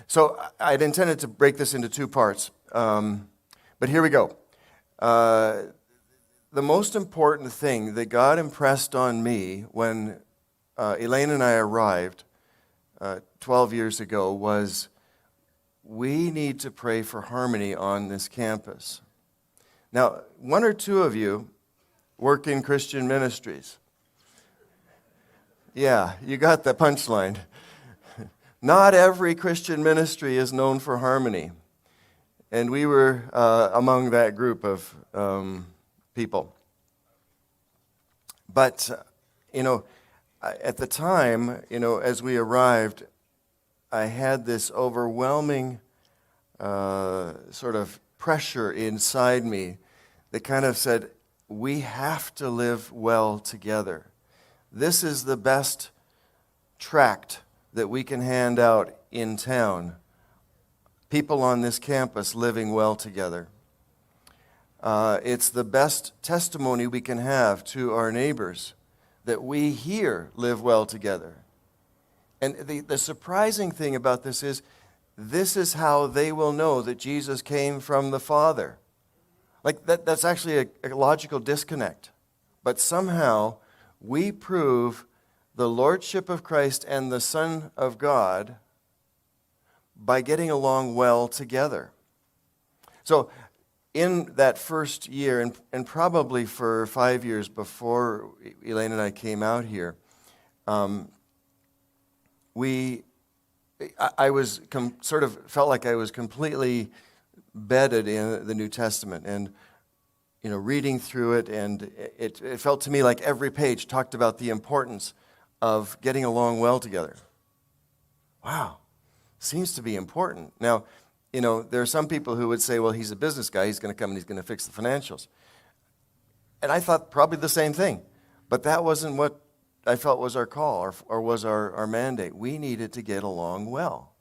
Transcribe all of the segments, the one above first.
So I'd intended to break this into two parts, but here we go. The most important thing that God impressed on me when Elaine and I arrived 12 years ago was we need to pray for harmony on this campus. Now, one or two of you work in Christian ministries. Yeah, you got the punchline. Not every Christian ministry is known for harmony. And we were among that group of people. But, at the time, as we arrived, I had this overwhelming sort of pressure inside me that kind of said, we have to live well together. This is the best tract that we can hand out in town. People on this campus living well together. It's the best testimony we can have to our neighbors that we here live well together. And the surprising thing about this is how they will know that Jesus came from the Father. Like that's actually a logical disconnect. But somehow we prove the Lordship of Christ and the Son of God by getting along well together. So in that first year, and probably for 5 years before Elaine and I came out here, I sort of felt like I was completely bedded in the New Testament and reading through it, and it felt to me like every page talked about the importance of getting along well together. Wow, seems to be important. Now, there are some people who would say, well, he's a business guy, he's going to come and he's going to fix the financials. And I thought probably the same thing, but that wasn't what I felt was our call or was our mandate. We needed to get along well.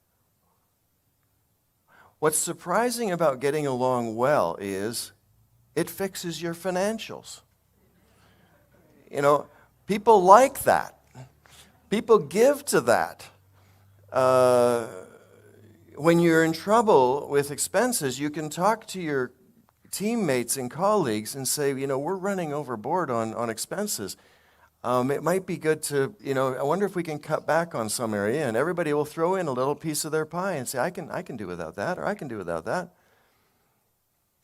What's surprising about getting along well is it fixes your financials. People like that. People give to that. When you're in trouble with expenses, you can talk to your teammates and colleagues and say, we're running overboard on expenses. It might be good to, I wonder if we can cut back on some area, and everybody will throw in a little piece of their pie and say, I can do without that, or I can do without that.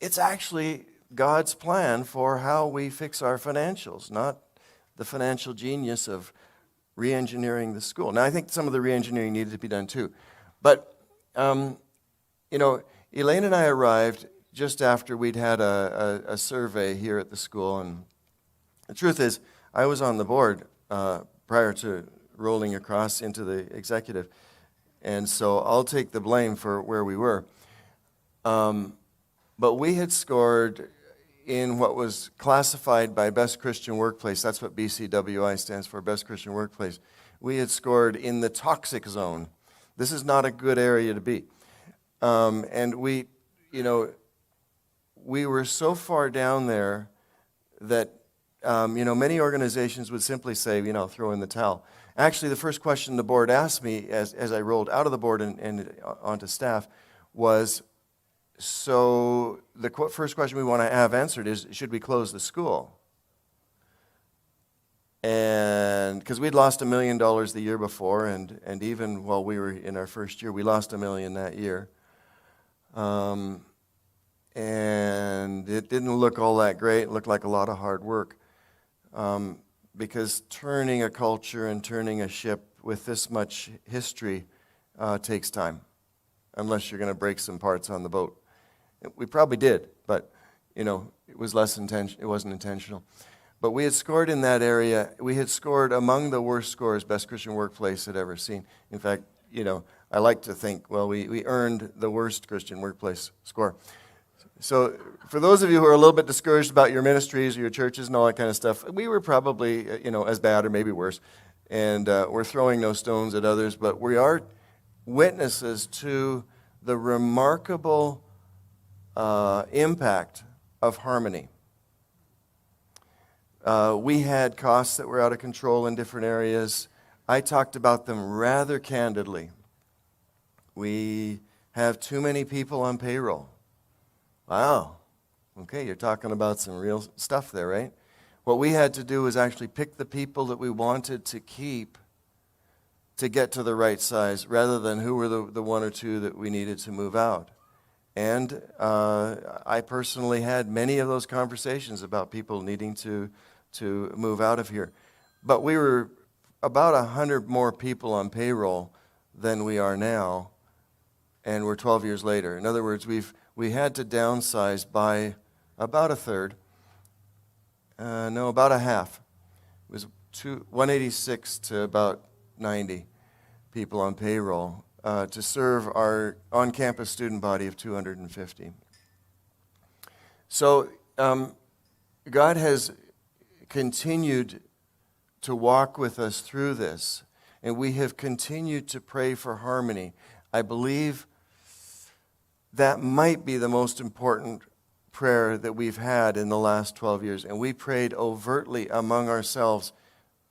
It's actually God's plan for how we fix our financials, not the financial genius of re-engineering the school. Now, I think some of the re-engineering needed to be done too. But, Elaine and I arrived just after we'd had a survey here at the school, and the truth is, I was on the board prior to rolling across into the executive, and so I'll take the blame for where we were. But we had scored in what was classified by Best Christian Workplace. That's what BCWI stands for, Best Christian Workplace. We had scored in the toxic zone. This is not a good area to be. And we were so far down there that many organizations would simply say, throw in the towel. Actually, the first question the board asked me as I rolled out of the board and onto staff was, so the first question we want to have answered is, should we close the school? And because we'd lost $1 million the year before, and even while we were in our first year, we lost $1 million that year. And it didn't look all that great. It looked like a lot of hard work. Because turning a culture and turning a ship with this much history takes time, unless you're going to break some parts on the boat. We probably did, but it was it wasn't intentional. But we had scored in that area. We had scored among the worst scores Best Christian Workplace had ever seen. In fact, I like to think, we earned the worst Christian workplace score. So for those of you who are a little bit discouraged about your ministries or your churches and all that kind of stuff, we were probably, as bad or maybe worse. And we're throwing no stones at others, but we are witnesses to the remarkable impact of harmony. We had costs that were out of control in different areas. I talked about them rather candidly We have too many people on payroll. Wow. Okay, you're talking about some real stuff there, right? What we had to do was actually pick the people that we wanted to keep to get to the right size, rather than who were the one or two that we needed to move out. And I personally had many of those conversations about people needing to move out of here. But we were about 100 more people on payroll than we are now, and we're 12 years later. In other words, we had to downsize by about a third. About a half. It was 186 to about 90 people on payroll to serve our on-campus student body of 250. So God has continued to walk with us through this, and we have continued to pray for harmony. I believe that might be the most important prayer that we've had in the last 12 years, and we prayed overtly among ourselves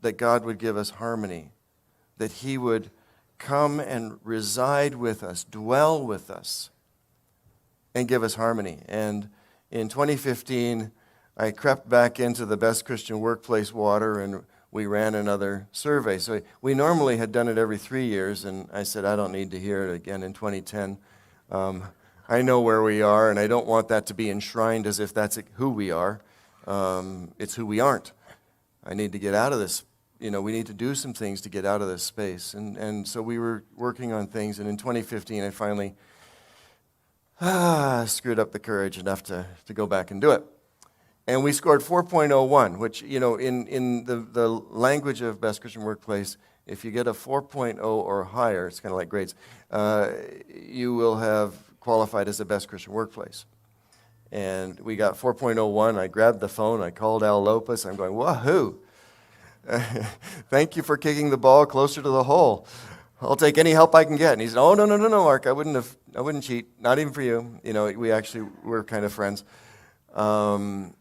that God would give us harmony, that He would come and reside with us, dwell with us, and give us harmony. And in 2015, I crept back into the Best Christian Workplace water, and we ran another survey. So we normally had done it every 3 years, and I said, I don't need to hear it again in 2010. I know where we are, and I don't want that to be enshrined as if that's who we are. It's who we aren't. I need to get out of this. We need to do some things to get out of this space. And so we were working on things, and in 2015, I finally screwed up the courage enough to go back and do it. And we scored 4.01, which, in the language of Best Christian Workplace, if you get a 4.0 or higher, it's kind of like grades, you will have qualified as a Best Christian Workplace. And we got 4.01. I grabbed the phone. I called Al Lopez. I'm going, wahoo. Thank you for kicking the ball closer to the hole. I'll take any help I can get. And he said, oh, no, Mark. I wouldn't cheat. Not even for you. We actually were kind of friends. And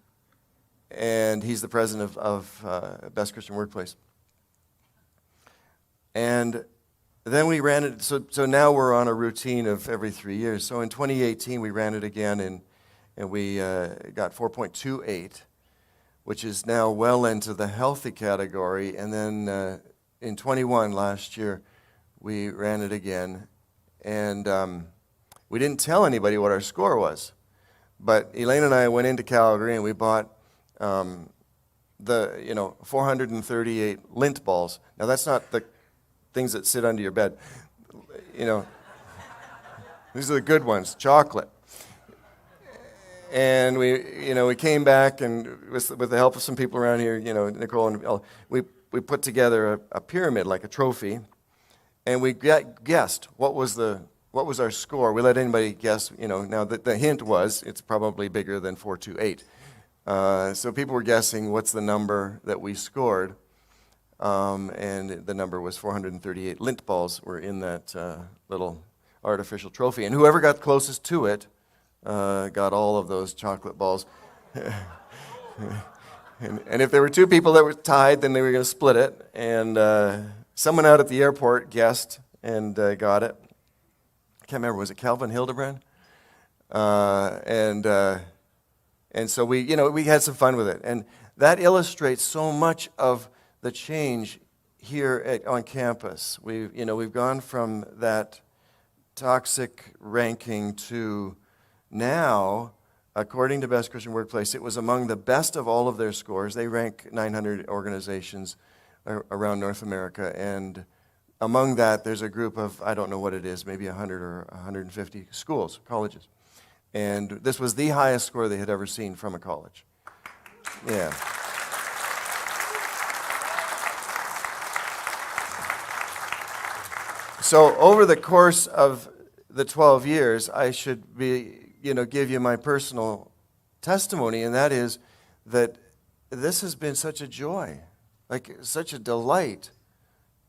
he's the president of Best Christian Workplace. And then we ran it, so now we're on a routine of every 3 years. So in 2018, we ran it again, and we got 4.28, which is now well into the healthy category. And then in 21 last year, we ran it again. And we didn't tell anybody what our score was. But Elaine and I went into Calgary, and we bought the 438 lint balls. Now, that's not the things that sit under your bed. These are the good ones, chocolate. And we came back, and with the help of some people around here, Nicole and we put together a pyramid, like a trophy, and we guessed what was our score. We let anybody guess. Now the hint was it's probably bigger than 428. So people were guessing what's the number that we scored. And the number was 438 lint balls were in that little artificial trophy. And whoever got closest to it got all of those chocolate balls. and if there were two people that were tied, then they were going to split it. And someone out at the airport guessed and got it. I can't remember, was it Calvin Hildebrand? And so we had some fun with it. And that illustrates so much of the change here on campus. We've gone from that toxic ranking to now, according to Best Christian Workplace, it was among the best of all of their scores. They rank 900 organizations around North America, and among that, there's a group of, I don't know what it is, maybe 100 or 150 schools, colleges. And this was the highest score they had ever seen from a college. Yeah. So over the course of the 12 years, I should give you my personal testimony, and that is that this has been such a joy, like such a delight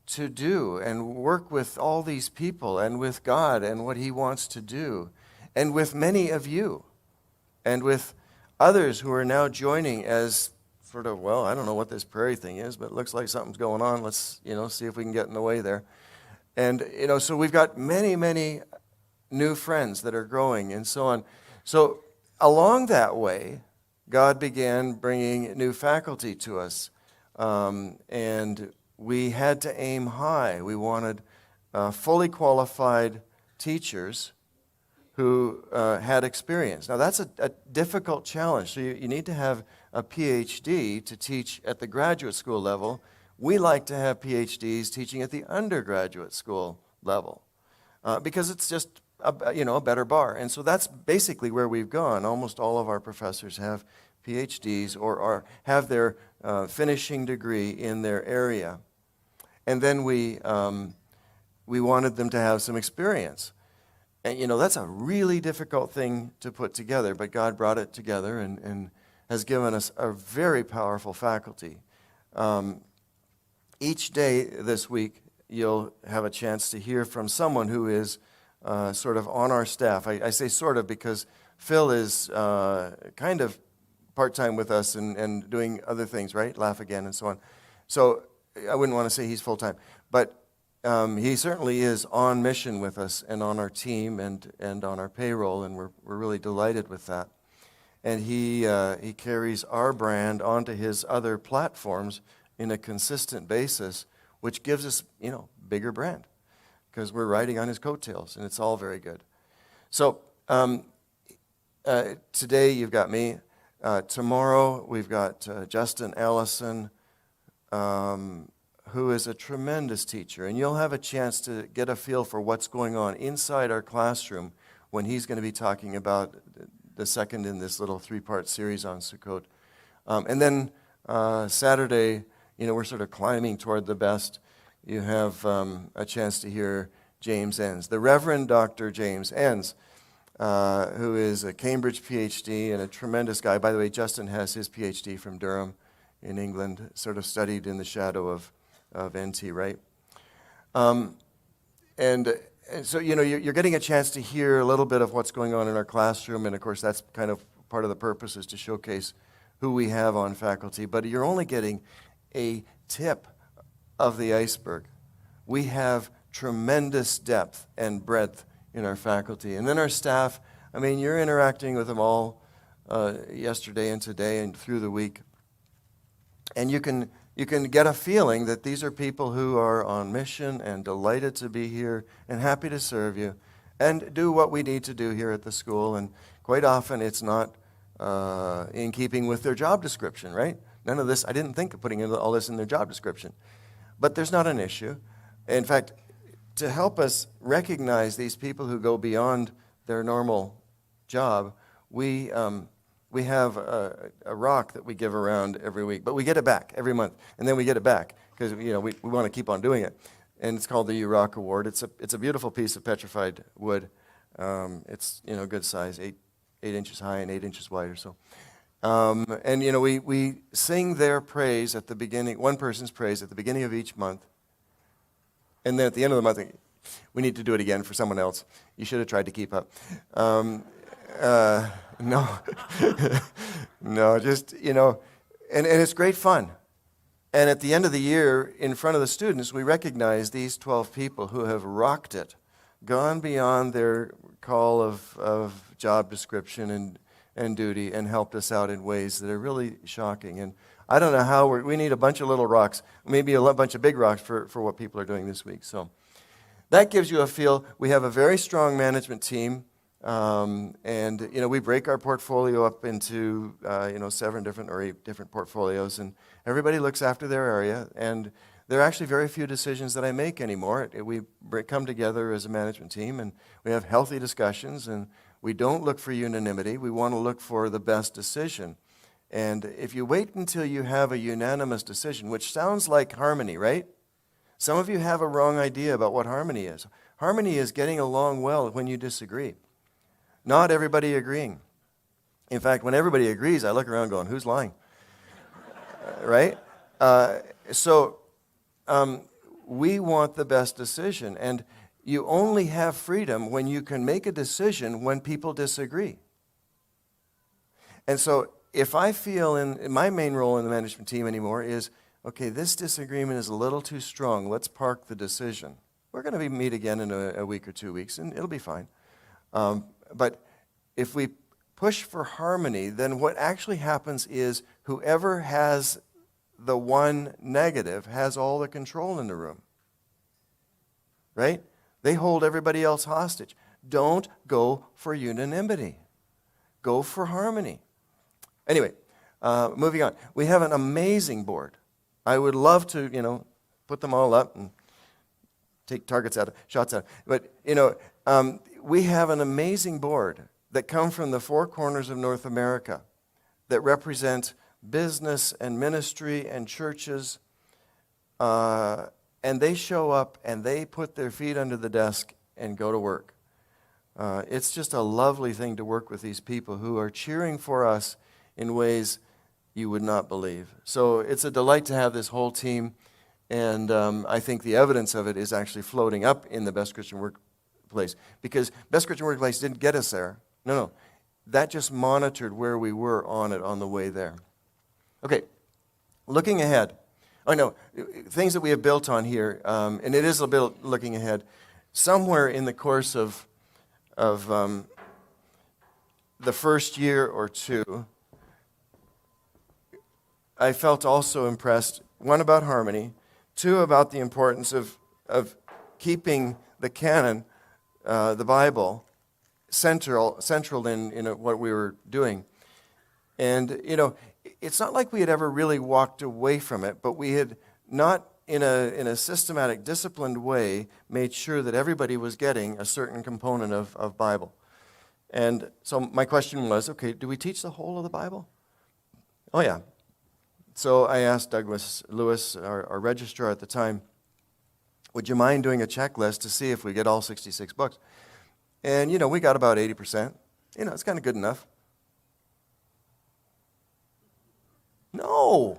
to do and work with all these people and with God and what He wants to do, and with many of you, and with others who are now joining as sort of, I don't know what this prairie thing is, but it looks like something's going on. Let's, see if we can get in the way there. And, so we've got many, many new friends that are growing and so on. So along that way, God began bringing new faculty to us. And we had to aim high. We wanted fully qualified teachers who had experience. Now, that's a difficult challenge. So you need to have a PhD to teach at the graduate school level. We like to have PhDs teaching at the undergraduate school level because it's just a better bar. And so that's basically where we've gone. Almost all of our professors have PhDs or have their finishing degree in their area. And then we wanted them to have some experience. And, that's a really difficult thing to put together, but God brought it together and has given us a very powerful faculty. Each day this week, you'll have a chance to hear from someone who is sort of on our staff. I say sort of because Phil is kind of part-time with us and doing other things, right? Laugh Again and so on. So I wouldn't want to say he's full-time, but he certainly is on mission with us and on our team and on our payroll, and we're really delighted with that. And he carries our brand onto his other platforms in a consistent basis, which gives us, bigger brand because we're riding on his coattails, and it's all very good. So today you've got me. Tomorrow we've got Justin Allison, who is a tremendous teacher, and you'll have a chance to get a feel for what's going on inside our classroom when he's going to be talking about the second in this little three-part series on Sukkot. And then Saturday, we're sort of climbing toward the best. You have a chance to hear James Enns, the Reverend Dr. James Enns, who is a Cambridge PhD and a tremendous guy. By the way, Justin has his PhD from Durham in England, sort of studied in the shadow of NT, right? And so, you're getting a chance to hear a little bit of what's going on in our classroom, and of course, that's kind of part of the purpose is to showcase who we have on faculty, but you're only getting a tip of the iceberg. We have tremendous depth and breadth in our faculty. And then our staff, you're interacting with them all yesterday and today and through the week. And you can get a feeling that these are people who are on mission and delighted to be here and happy to serve you and do what we need to do here at the school. And quite often it's not in keeping with their job description, right? None of this, I didn't think of putting all this in their job description. But there's not an issue. In fact, to help us recognize these people who go beyond their normal job, we have a rock that we give around every week, but we get it back every month, and then we get it back because we want to keep on doing it, and it's called the U Rock Award. It's a beautiful piece of petrified wood. It's good size, 8 inches high and 8 inches wide or so. And we sing their praise at the beginning, one person's praise at the beginning of each month. And then at the end of the month, we need to do it again for someone else. You should have tried to keep up. No, no, just, and it's great fun. And at the end of the year, in front of the students, we recognize these 12 people who have rocked it, gone beyond their call of job description and duty, and helped us out in ways that are really shocking. And I don't know how we need a bunch of little rocks, maybe a bunch of big rocks for what people are doing this week. So that gives you a feel. We have a very strong management team, and we break our portfolio up into 7 different or 8 different portfolios, and everybody looks after their area. And there are actually very few decisions that I make anymore. We come together as a management team, and we have healthy discussions, and we don't look for unanimity. We want to look for the best decision. And if you wait until you have a unanimous decision, which sounds like harmony, right? Some of you have a wrong idea about what harmony is. Harmony is getting along well when you disagree. Not everybody agreeing. In fact, when everybody agrees, I look around going, who's lying? Right? So we want the best decision. And you only have freedom when you can make a decision when people disagree. And so if I feel in my main role in the management team anymore is, okay, this disagreement is a little too strong. Let's park the decision. We're going to meet again in a week or 2 weeks, and it'll be fine. But if we push for harmony, then what actually happens is whoever has the one negative has all the control in the room. Right? They hold everybody else hostage. Don't go for unanimity. Go for harmony. Anyway, moving on. We have an amazing board. I would love to, put them all up and take shots out. But, we have an amazing board that come from the four corners of North America that represent business and ministry and churches, and they show up and they put their feet under the desk and go to work. It's just a lovely thing to work with these people who are cheering for us in ways you would not believe. So it's a delight to have this whole team, and I think the evidence of it is actually floating up in the Best Christian Workplace, because Best Christian Workplace didn't get us there. No. That just monitored where we were on it on the way there. Okay, looking ahead. Oh, no, things that we have built on here, and it is a bit looking ahead. Somewhere in the course of the first year or two, I felt also impressed, one, about harmony, two, about the importance of keeping the canon, the Bible, central in what we were doing. And, it's not like we had ever really walked away from it, but we had not, in a systematic, disciplined way, made sure that everybody was getting a certain component of Bible. And so my question was, okay, do we teach the whole of the Bible? Oh, yeah. So I asked Douglas Lewis, our registrar at the time, would you mind doing a checklist to see if we get all 66 books? And, we got about 80%. It's kind of good enough. No,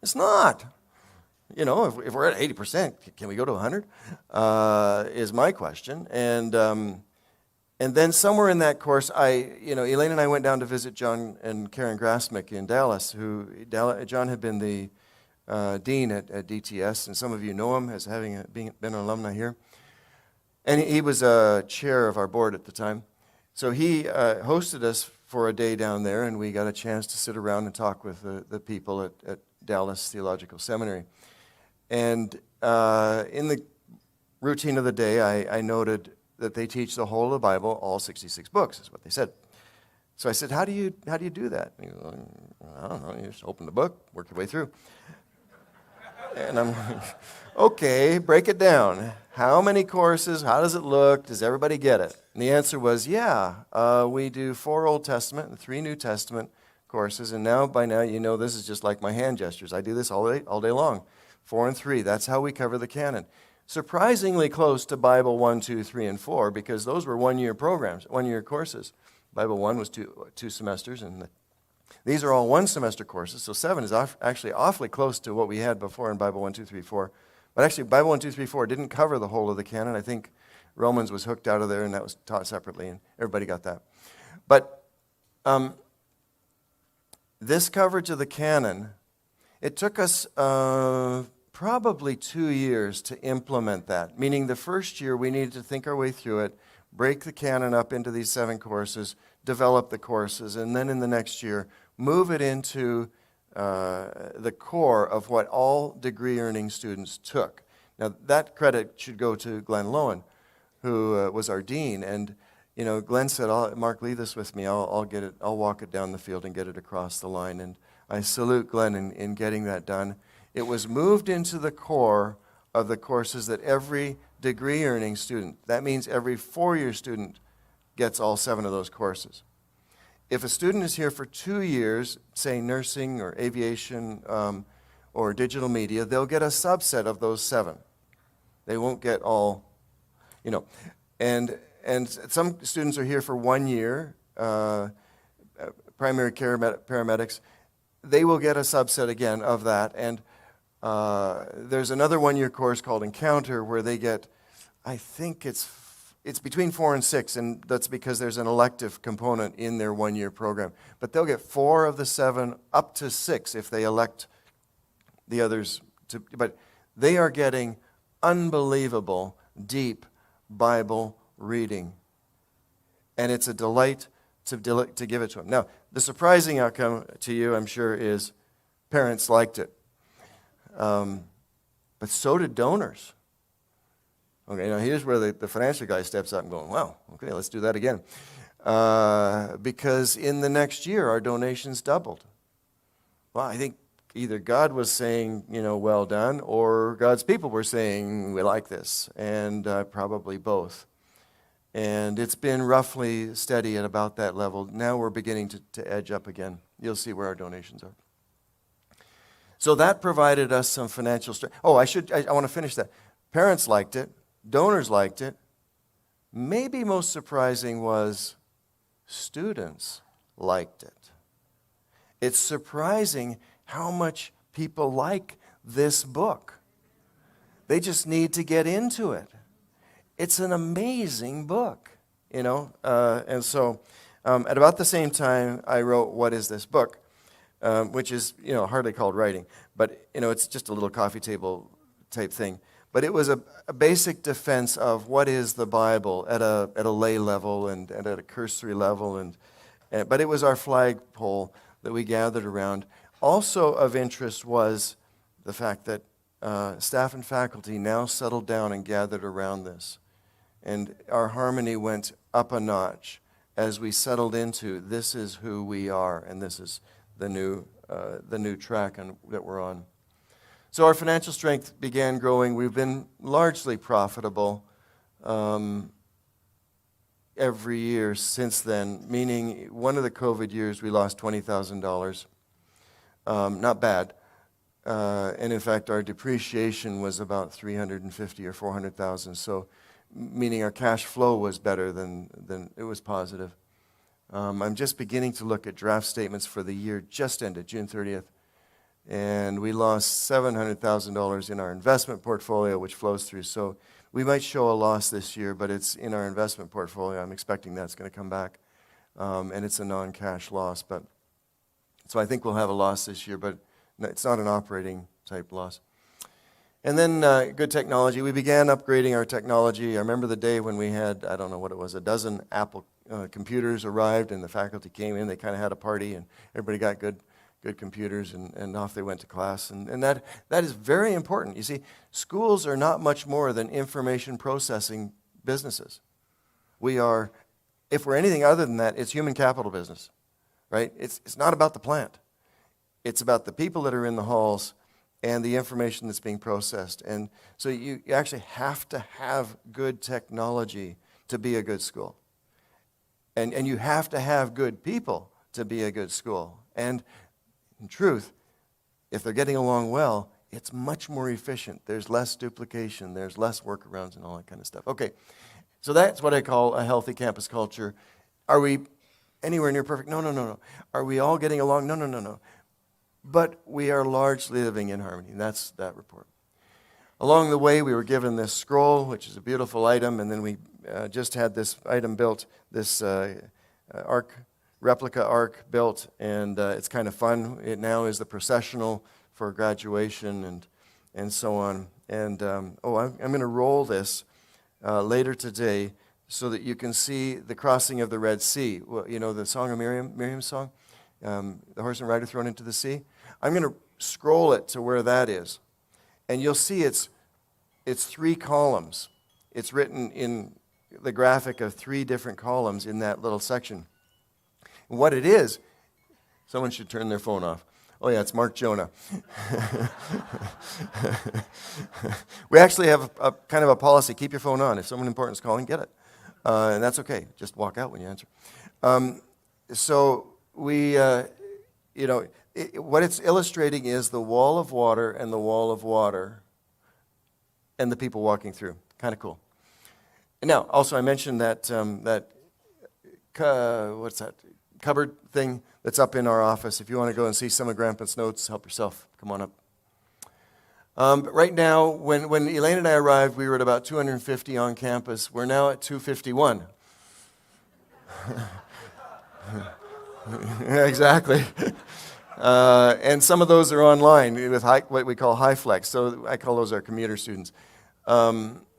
it's not. If we're at 80%, can we go to 100? Is my question. And then somewhere in that course, Elaine and I went down to visit John and Karen Grasmick in Dallas. John had been the dean at DTS, and some of you know him as having been an alumni here. And he was a chair of our board at the time. So he hosted us for a day down there, and we got a chance to sit around and talk with the people at Dallas Theological Seminary. And in the routine of the day, I noted that they teach the whole of the Bible, all 66 books, is what they said. So I said, how do you do that? And he goes, I don't know, you just open the book, work your way through. And I'm like, okay, break it down. How many courses? How does it look? Does everybody get it? And the answer was, yeah. We do 4 Old Testament and 3 New Testament courses. And by now, this is just like my hand gestures. I do this all day long. 4 and 3. That's how we cover the canon. Surprisingly close to Bible 1, 2, 3, and 4, because those were one-year programs, one-year courses. Bible 1 was two semesters, and these are all one-semester courses, so 7 is actually awfully close to what we had before in Bible 1, 2, 3, 4. But actually, Bible 1, 2, 3, 4 didn't cover the whole of the canon. I think Romans was hooked out of there, and that was taught separately, and everybody got that. But this coverage of the canon, it took us probably 2 years to implement that, meaning the first year we needed to think our way through it, break the canon up into these 7 courses, develop the courses, and then in the next year, move it into the core of what all degree-earning students took. Now, that credit should go to Glenn Lowen, who was our dean, and Glenn said, Mark, leave this with me. I'll get it. I'll walk it down the field and get it across the line. And I salute Glenn in getting that done. It was moved into the core of the courses that every degree-earning student, that means every 4-year student, gets all 7 of those courses. If a student is here for 2 years, say nursing or aviation or digital media, they'll get a subset of those 7. They won't get all, And some students are here for 1 year, primary care paramedics. They will get a subset again of that. And there's another 1-year course called Encounter where they get, I think it's between 4 and 6, and that's because there's an elective component in their 1-year program. But they'll get 4 of the 7, up to 6 if they elect the others. But they are getting unbelievable, deep Bible reading. And it's a delight to give it to them. Now, the surprising outcome to you, I'm sure, is parents liked it. But so did donors. Okay, now here's where the financial guy steps up and going, wow, okay, let's do that again. Because in the next year, our donations doubled. Well, I think either God was saying, well done, or God's people were saying, we like this, and probably both. And it's been roughly steady at about that level. Now we're beginning to edge up again. You'll see where our donations are. So that provided us some financial strength. Oh, I want to finish that. Parents liked it. Donors liked it. Maybe most surprising was students liked it. It's surprising how much people like this book. They just need to get into it. It's an amazing book, And so at about the same time, I wrote What Is This Book? Which is, hardly called writing. But, it's just a little coffee table type thing. But it was a basic defense of what is the Bible at a lay level and at a cursory level. But it was our flagpole that we gathered around. Also of interest was the fact that staff and faculty now settled down and gathered around this. And our harmony went up a notch as we settled into this is who we are, and this is the new track that we're on. So our financial strength began growing. We've been largely profitable every year since then, meaning one of the COVID years we lost $20,000. Not bad. And in fact, our depreciation was about $350,000 or $400,000. So, meaning our cash flow was better than it was positive. I'm just beginning to look at draft statements for the year just ended, June 30th. And we lost $700,000 in our investment portfolio, which flows through. So we might show a loss this year, but it's in our investment portfolio. I'm expecting that's going to come back. And it's a non-cash loss. So I think we'll have a loss this year, but it's not an operating type loss. And then good technology. We began upgrading our technology. I remember the day when we had, I don't know what it was, a dozen Apple computers arrived, and the faculty came in. They kind of had a party, and everybody got good computers, and off they went to class. And that is very important. You see, schools are not much more than information processing businesses. We are, if we're anything other than that, it's human capital business, right? It's not about the plant. It's about the people that are in the halls and the information that's being processed. And so you actually have to have good technology to be a good school. And you have to have good people to be a good school. And in truth, if they're getting along well, it's much more efficient. There's less duplication. There's less workarounds and all that kind of stuff. Okay, so that's what I call a healthy campus culture. Are we anywhere near perfect? No. Are we all getting along? No. But we are largely living in harmony. That's that report. Along the way, we were given this scroll, which is a beautiful item, and then we just had this item built, this replica ark built, and it's kind of fun. It now is the processional for graduation and so on. And I'm going to roll this later today so that you can see the crossing of the Red Sea. Well, the Song of Miriam's song, the horse and rider thrown into the sea. I'm going to scroll it to where that is, and you'll see it's 3 columns. It's written in the graphic of 3 different columns in that little section. And what it is, someone should turn their phone off. Oh yeah, it's Mark Jonah. We actually have a kind of a policy, keep your phone on. If someone important is calling, get it. And that's okay. Just walk out when you answer. So we, what it's illustrating is the wall of water and the wall of water and the people walking through. Kind of cool. And now, also I mentioned that, what's that, cupboard thing that's up in our office. If you want to go and see some of Grandpa's notes, help yourself. Come on up. But right now, when Elaine and I arrived, we were at about 250 on campus. We're now at 251. Yeah, exactly. And some of those are online with what we call high flex. So I call those our commuter students.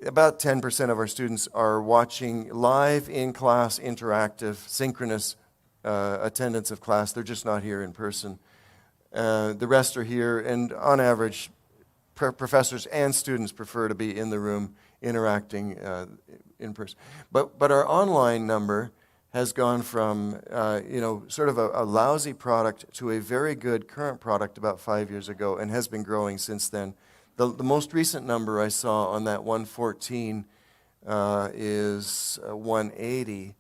about 10% of our students are watching live in-class, interactive, synchronous attendance of class. They're just not here in person. The rest are here, and on average, professors and students prefer to be in the room interacting in person. But our online number has gone from sort of a lousy product to a very good current product about 5 years ago, and has been growing since then. The most recent number I saw on that 114 is 180,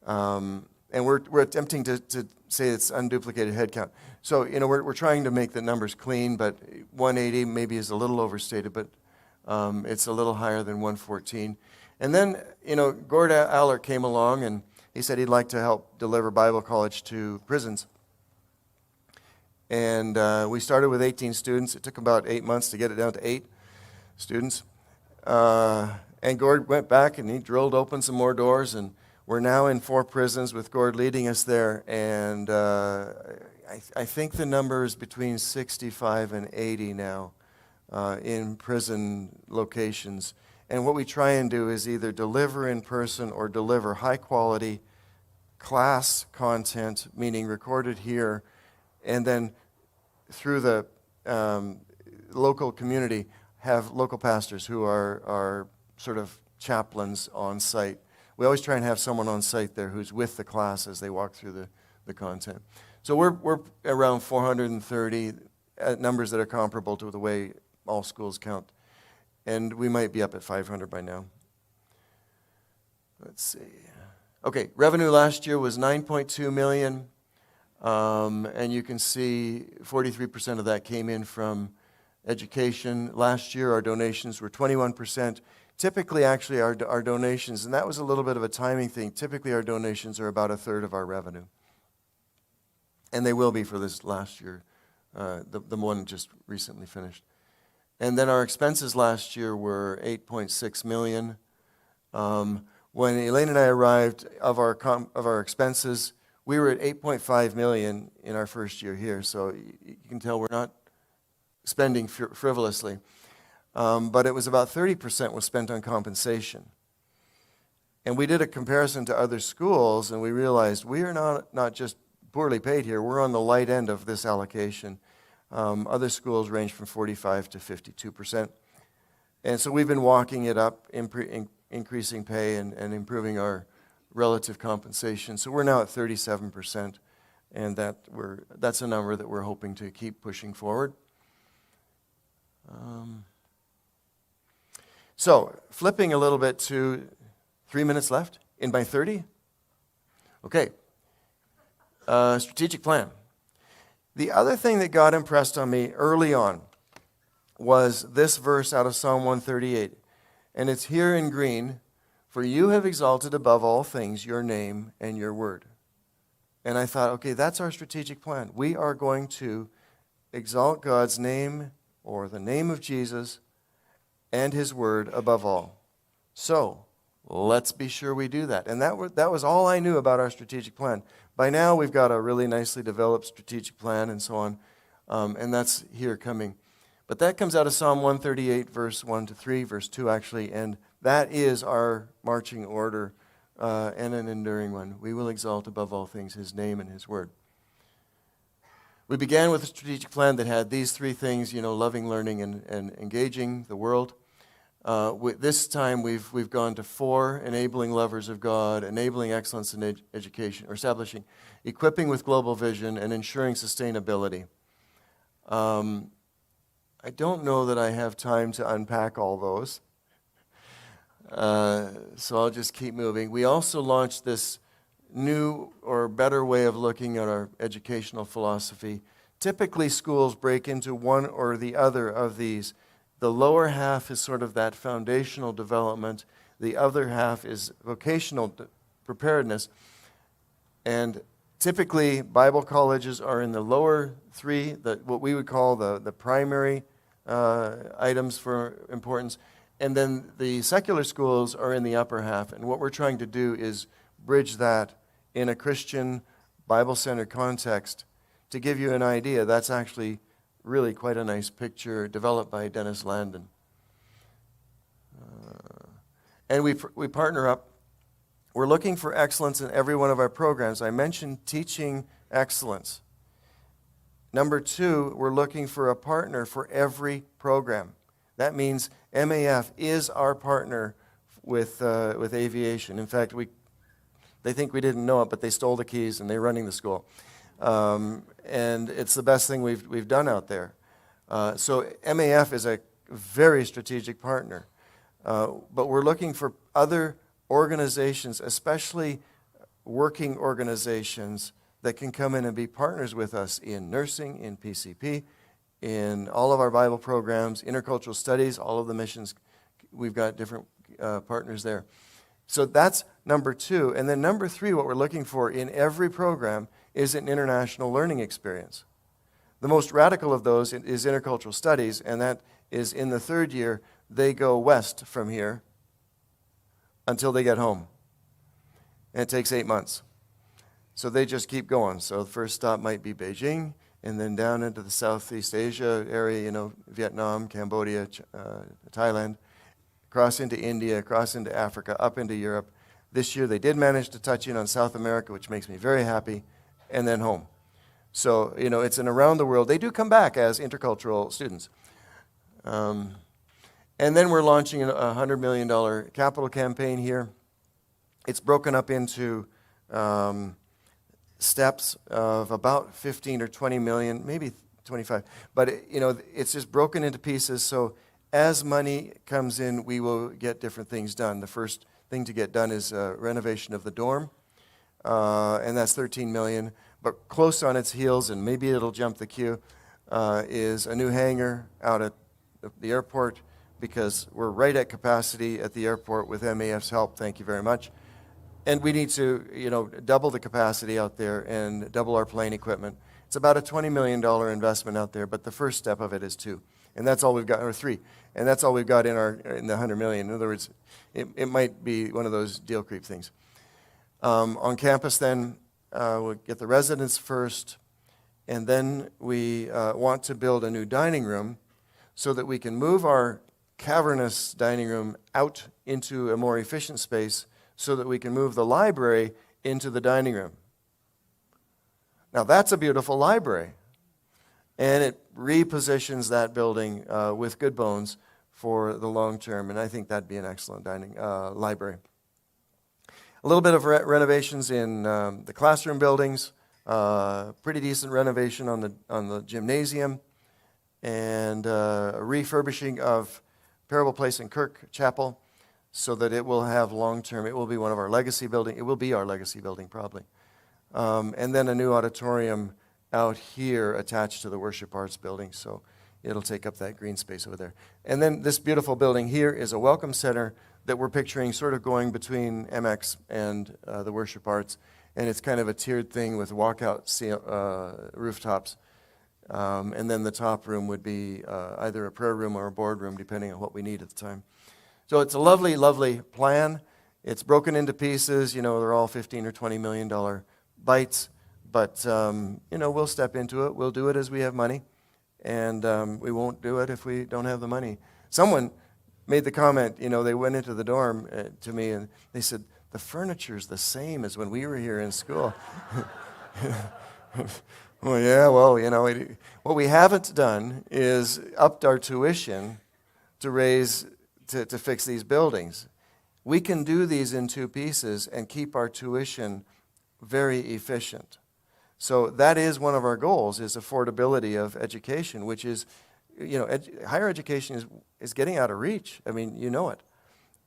and we're attempting to say it's unduplicated headcount. So we're trying to make the numbers clean, but 180 maybe is a little overstated, but it's a little higher than 114. And then Gord Allert came along, and he said he'd like to help deliver Bible college to prisons. And we started with 18 students. It took about 8 months to get it down to 8 students. And Gord went back and he drilled open some more doors, and we're now in 4 prisons with Gord leading us there. And I think the number is between 65 and 80 now in prison locations. And what we try and do is either deliver in person or deliver high quality class content, meaning recorded here, and then through the local community have local pastors who are sort of chaplains on site. We always try and have someone on site there who's with the class as they walk through the content. So we're around 430 numbers that are comparable to the way all schools count. And we might be up at 500 by now. Let's see. Okay, revenue last year was $9.2 million. And you can see 43% of that came in from education. Last year, our donations were 21%. Typically, actually, our donations, and that was a little bit of a timing thing, typically our donations are about a third of our revenue. And they will be for this last year, the one just recently finished. And then our expenses last year were $8.6 million. When Elaine and I arrived, of our expenses, we were at $8.5 million in our first year here. So you can tell we're not spending frivolously. But it was about 30% was spent on compensation. And we did a comparison to other schools, and we realized we are not just poorly paid here. We're on the light end of this allocation. Other schools range from 45 to 52%. And so we've been walking it up, increasing pay and improving our relative compensation. So we're now at 37%, and that's a number that we're hoping to keep pushing forward. So flipping a little bit to 3 minutes left in my 30. Okay. Strategic plan. The other thing that God impressed on me early on was this verse out of Psalm 138. And it's here in green. For you have exalted above all things your name and your word. And I thought, okay, that's our strategic plan. We are going to exalt God's name, or the name of Jesus, and his word above all. So let's be sure we do that. And that was all I knew about our strategic plan. By now, we've got a really nicely developed strategic plan and so on, and that's here coming. But that comes out of Psalm 138, verse 1 to 3, verse 2 actually, and that is our marching order and an enduring one. We will exalt above all things his name and his word. We began with a strategic plan that had these 3 things, loving, learning, and engaging the world. This time we've gone to 4, enabling lovers of God, enabling excellence in education, or establishing, equipping with global vision, and ensuring sustainability. I don't know that I have time to unpack all those, so I'll just keep moving. We also launched this new or better way of looking at our educational philosophy. Typically, schools break into one or the other of these. The lower half is sort of that foundational development. The other half is vocational preparedness. And typically, Bible colleges are in the lower 3, what we would call the primary items for importance. And then the secular schools are in the upper half. And what we're trying to do is bridge that in a Christian, Bible-centered context. To give you an idea, that's actually really quite a nice picture developed by Dennis Landon. And we partner up. We're looking for excellence in every one of our programs. I mentioned teaching excellence. Number 2, we're looking for a partner for every program. That means MAF is our partner with aviation. In fact, they think we didn't know it, but they stole the keys and they're running the school. And it's the best thing we've done out there. So MAF is a very strategic partner. But we're looking for other organizations, especially working organizations, that can come in and be partners with us in nursing, in PCP, in all of our Bible programs, intercultural studies, all of the missions. We've got different partners there. So that's number 2. And then number 3, what we're looking for in every program is an international learning experience. The most radical of those is intercultural studies, and that is in the 3rd year. They go west from here until they get home. And it takes 8 months. So they just keep going. So the first stop might be Beijing, and then down into the Southeast Asia area, Vietnam, Cambodia, Thailand, across into India, across into Africa, up into Europe. This year they did manage to touch in on South America, which makes me very happy, and then home. So, it's an around the world. They do come back as intercultural students. And then we're launching a $100 million capital campaign here. It's broken up into steps of about 15 or 20 million, maybe 25. But, it's just broken into pieces. So as money comes in, we will get different things done. The first thing to get done is renovation of the dorm, and that's 13 million. But close on its heels, and maybe it'll jump the queue, is a new hangar out at the airport, because we're right at capacity at the airport with MAF's help. Thank you very much. And we need to, double the capacity out there and double our plane equipment. It's about a $20 million investment out there, but the first step of it is 2. And that's all we've got, or 3. And that's all we've got in the 100 million. In other words, it might be one of those deal creep things. On campus then, we'll get the residents first, and then we want to build a new dining room so that we can move our cavernous dining room out into a more efficient space, so that we can move the library into the dining room. Now that's a beautiful library, and it repositions that building with good bones for the long term, and I think that'd be an excellent library. A little bit of renovations in the classroom buildings, pretty decent renovation on the gymnasium, and a refurbishing of Parable Place in Kirk Chapel, so that it will have long-term, it will be one of our legacy building, it will be our legacy building probably. And then a new auditorium out here attached to the worship arts building, so it'll take up that green space over there. And then this beautiful building here is a welcome center that we're picturing sort of going between MX and the worship arts, and it's kind of a tiered thing with walkout rooftops. And then the top room would be either a prayer room or a boardroom, depending on what we need at the time. So it's a lovely, lovely plan. It's broken into pieces. They're all $15 or $20 million bites. But, we'll step into it. We'll do it as we have money. And we won't do it if we don't have the money. Someone made the comment, they went into the dorm to me and they said, the furniture's the same as when we were here in school. Well, yeah, what we haven't done is upped our tuition to fix these buildings. We can do these in 2 pieces and keep our tuition very efficient. So that is one of our goals, is affordability of education, which is, higher education is getting out of reach. I mean, it.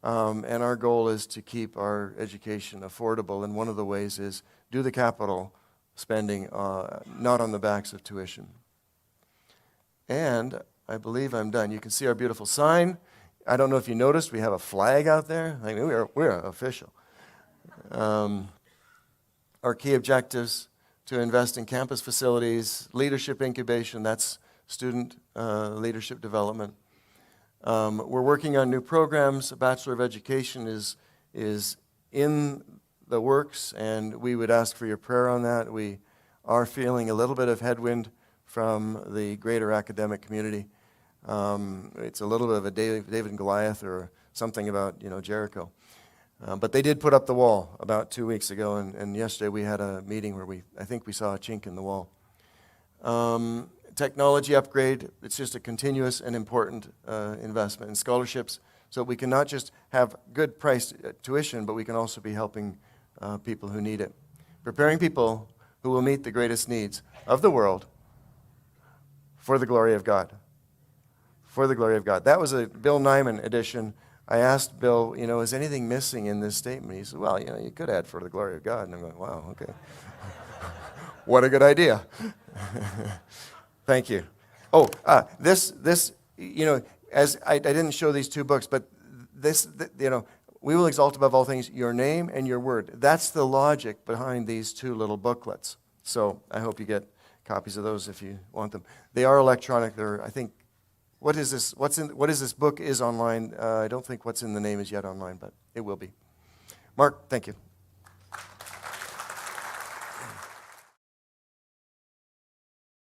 And our goal is to keep our education affordable, and one of the ways is do the capital spending not on the backs of tuition. And I believe I'm done. You can see our beautiful sign. I don't know if you noticed, we have a flag out there. I mean, we're official. Our key objectives: to invest in campus facilities, leadership incubation, that's student leadership development. We're working on new programs. A Bachelor of Education is in the works, and we would ask for your prayer on that. We are feeling a little bit of headwind from the greater academic community. It's a little bit of a David and Goliath, or something about, Jericho. But they did put up the wall about 2 weeks ago, and yesterday we had a meeting where I think we saw a chink in the wall. Technology upgrade, it's just a continuous and important investment in scholarships, so we can not just have good priced tuition, but we can also be helping people who need it. Preparing people who will meet the greatest needs of the world for the glory of God. For the glory of God. That was a Bill Nyman edition. I asked Bill, is anything missing in this statement? He said, well, you could add for the glory of God. And I'm going, wow, okay. What a good idea. Thank you. Oh, this, as I didn't show these two books, but we will exalt above all things your name and your word. That's the logic behind these two little booklets. So I hope you get copies of those if you want them. They are electronic. They're, I think, what is this? What is this book is online. I don't think what's in the name is yet online, but it will be. Mark, thank you.